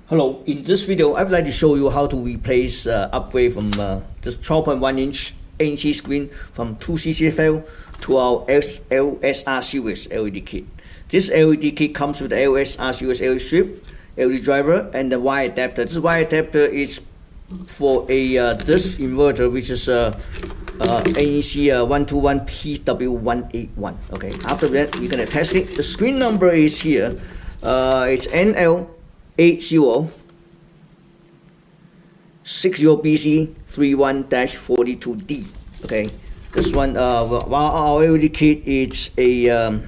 Hello, in this video I would like to show you how to replace upgrade from this 12.1 inch NEC screen from 2 CCFL to our LSR series LED kit. This LED kit comes with the LSR series LED strip, LED driver, and the wire adapter. This wire adapter is for a this inverter, which is NEC 121PW181. Okay, after that we're gonna test it. The screen number is here. It's NL8060BC31-42D. Okay, this one while our LED kit is a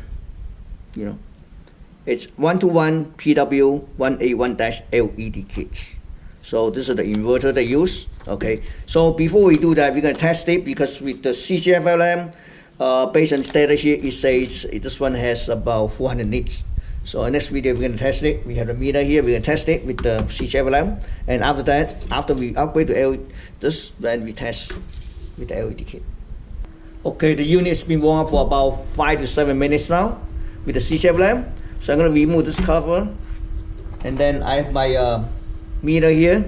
it's 121 PW181-LED kits. So this is the inverter they use. Okay, so before we do that, we're gonna test it because with the CCFL lamp, based on status here, it says this one has about 400 nits. So in next video we're gonna test it. We have the meter here. We're gonna test it with the CCFL lamp, and after that, after we upgrade to LED, then we test with the LED kit. Okay, the unit has been warm up for about 5 to 7 minutes now with the CCFL lamp. So I'm gonna remove this cover, and then I have my meter here.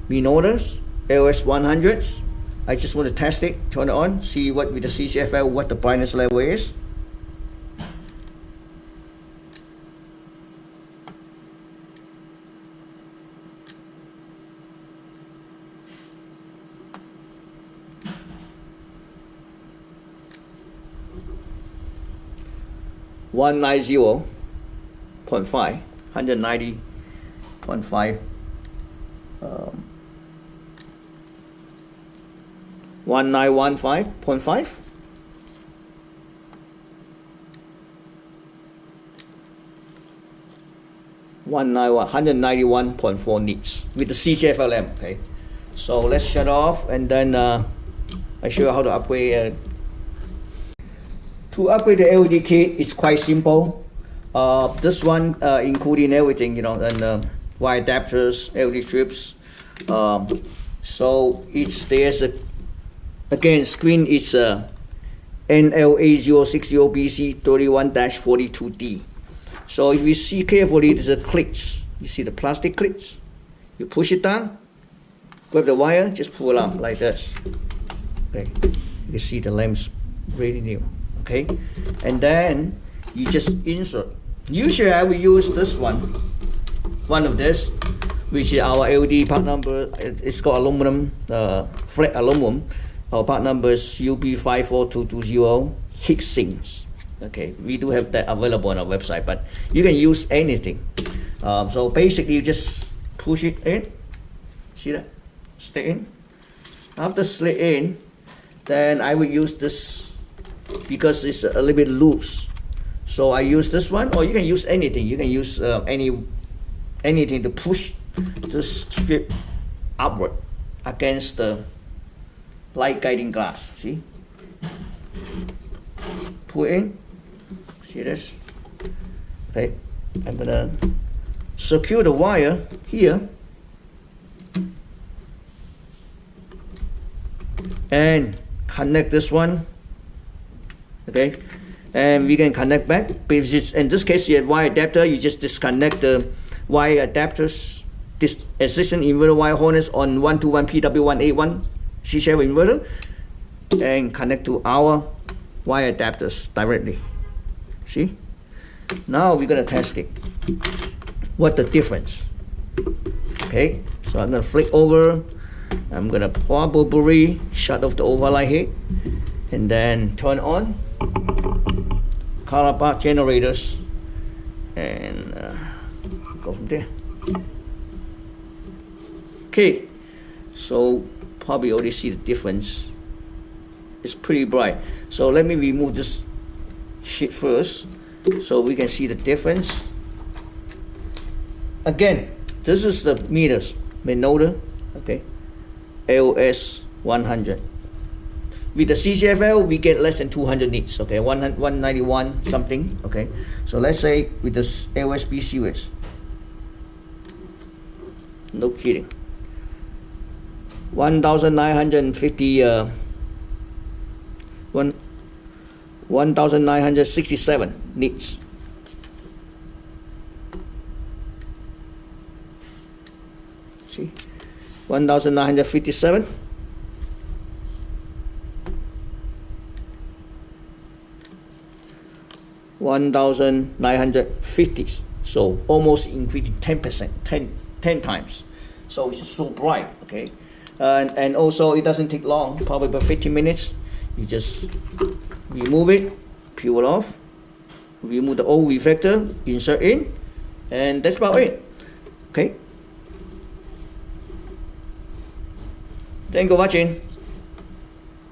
Minorders, LS 100s. I just want to test it, turn it on, see what with the CCFL what the brightness level is. .5, 190.5, 1915.5, 191.4 nits with the CCFL lamp. Okay, so let's shut off, and then I show you how to upgrade. To upgrade the LED kit, it's quite simple. This one including everything, and wire adapters, LED strips. So there's again, screen is NL8060BC31-42D. So if you see carefully, there's a clips. You see the plastic clips. You push it down, grab the wire, just pull it out like this. Okay, you see the lamp's really new. Okay, and then you just insert. Usually I will use this one of this, which is our LED part number. It's got aluminum, flat aluminum. Our part number is UB54220 heat sinks. Okay, we do have that available on our website, but you can use anything. So basically you just push it in. See that? Slid in. After slid in, then I will use this because it's a little bit loose. So I use this one, or you can use anything. You can use anything to push this strip upward against the light guiding glass. See? Pull in. See this? Okay. I'm gonna secure the wire here and connect this one. Okay, and we can connect back. Because in this case, you have wire adapter. You just disconnect the wire adapters, this existing inverter wire harness on 121 PW181 CCFL inverter, and connect to our wire adapters directly. See? Now we're gonna test it. What the difference? Okay, so I'm gonna flick over. I'm gonna probably shut off the overlight here, and then turn on color bar generators, and go from there. Okay, so probably already see the difference. It's pretty bright. So let me remove this sheet first, so we can see the difference. Again, this is the meters, Minolta. Okay, LS 100. With the CCFL, we get less than 200 nits. Okay, 191 something. Okay, so let's say with the LSB series, no kidding, 1950 1967 nits. See, 1957. 1950, so almost increasing 10%, 10 times. So it's so bright, okay? And also it doesn't take long, probably about 15 minutes. You just remove it, peel it off, remove the old reflector, insert in, and that's about it, okay? Thank you for watching.